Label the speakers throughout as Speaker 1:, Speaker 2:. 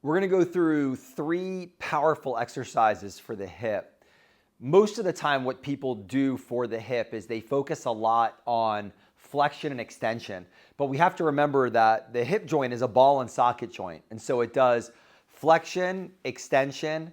Speaker 1: We're going to go through 3 powerful exercises for the hip. Most of the time, what people do for the hip is they focus a lot on flexion and extension. But we have to remember that the hip joint is a ball and socket joint. And so it does flexion, extension,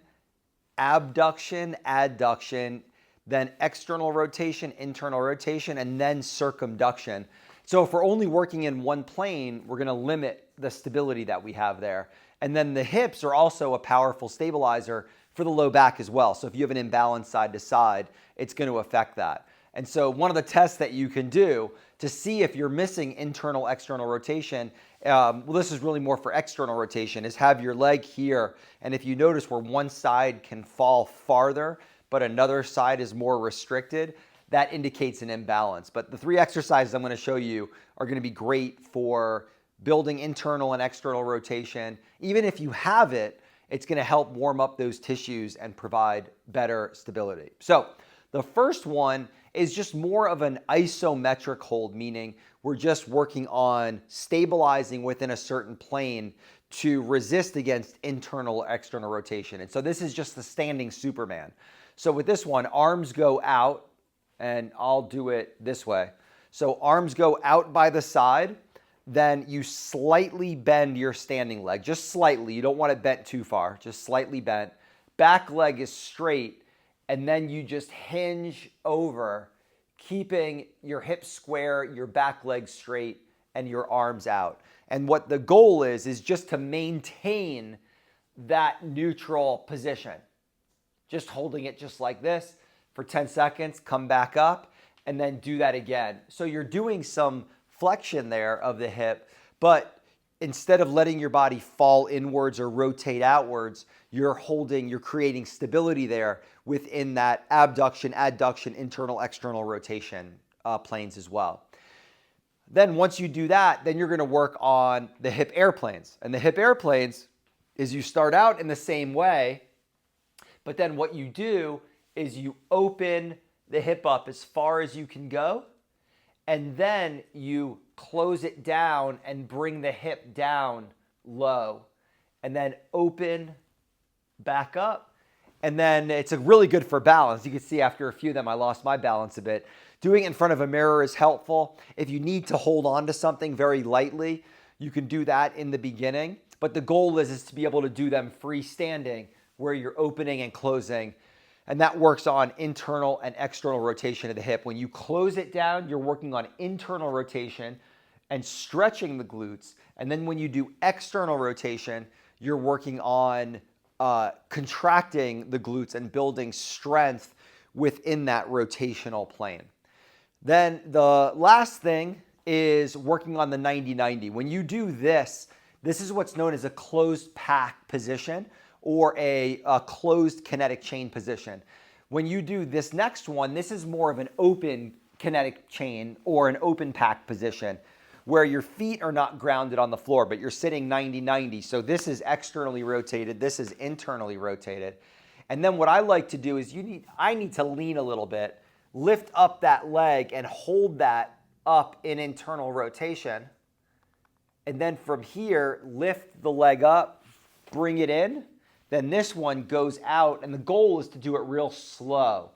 Speaker 1: abduction, adduction, then external rotation, internal rotation, and then circumduction. So if we're only working in one plane, we're going to limit the stability that we have there. And then the hips are also a powerful stabilizer for the low back as well. So if you have an imbalance side to side, it's going to affect that. And so one of the tests that you can do to see if you're missing internal, external rotation, well, this is really more for external rotation, is have your leg here. And if you notice where one side can fall farther, but another side is more restricted, that indicates an imbalance. But the 3 exercises I'm going to show you are going to be great for building internal and external rotation. Even if you have it, it's going to help warm up those tissues and provide better stability. So the first one is just more of an isometric hold, meaning we're just working on stabilizing within a certain plane to resist against internal or external rotation. And so this is just the standing Superman. So with this one, arms go out, and I'll do it this way. So arms go out by the side, then you slightly bend your standing leg, just slightly. You don't want it bent too far, just slightly bent. Back leg is straight, and then you just hinge over, keeping your hips square, your back leg straight, and your arms out. And what the goal is just to maintain that neutral position. Just holding it just like this for 10 seconds, come back up, and then do that again. So you're doing some flexion there of the hip, but instead of letting your body fall inwards or rotate outwards, you're creating stability there within that abduction, adduction, internal, external rotation planes as well. Then once you do that, then you're going to work on the hip airplanes. And the hip airplanes is you start out in the same way, but then what you do is you open the hip up as far as you can go, and then you close it down and bring the hip down low, and then open back up. And then it's really good for balance. You can see after a few of them, I lost my balance a bit. Doing it in front of a mirror is helpful. If you need to hold on to something very lightly, you can do that in the beginning. But the goal is to be able to do them freestanding, where you're opening and closing. And that works on internal and external rotation of the hip. When you close it down, you're working on internal rotation and stretching the glutes. And then when you do external rotation, you're working on contracting the glutes and building strength within that rotational plane. Then the last thing is working on the 90-90. When you do this, this is what's known as a closed pack position, or a closed kinetic chain position. When you do this next one, this is more of an open kinetic chain or an open pack position, where your feet are not grounded on the floor, but you're sitting 90-90. So this is externally rotated, this is internally rotated. And then what I like to do is I need to lean a little bit, lift up that leg and hold that up in internal rotation. And then from here, lift the leg up, bring it in. Then this one goes out, and the goal is to do it real slow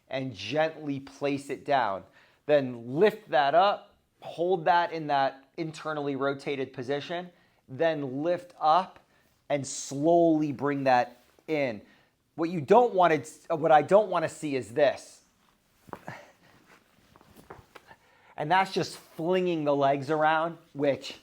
Speaker 1: and gently place it down. Then lift that up, hold that in that internally rotated position, then lift up and slowly bring that in. What I don't want to see is this. And that's just flinging the legs around, which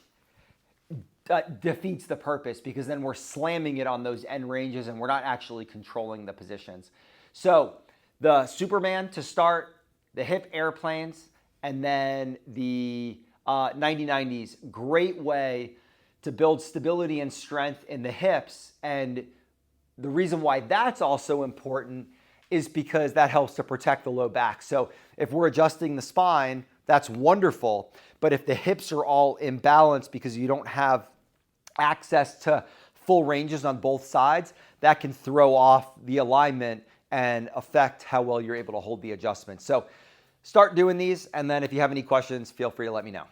Speaker 1: defeats the purpose, because then we're slamming it on those end ranges and we're not actually controlling the positions. So the Superman to start, the hip airplanes, and then the 90-90s, great way to build stability and strength in the hips. And the reason why that's also important is because that helps to protect the low back. So if we're adjusting the spine, that's wonderful. But if the hips are all imbalanced because you don't have access to full ranges on both sides, that can throw off the alignment and affect how well you're able to hold the adjustment. So start doing these, and then if you have any questions, feel free to let me know.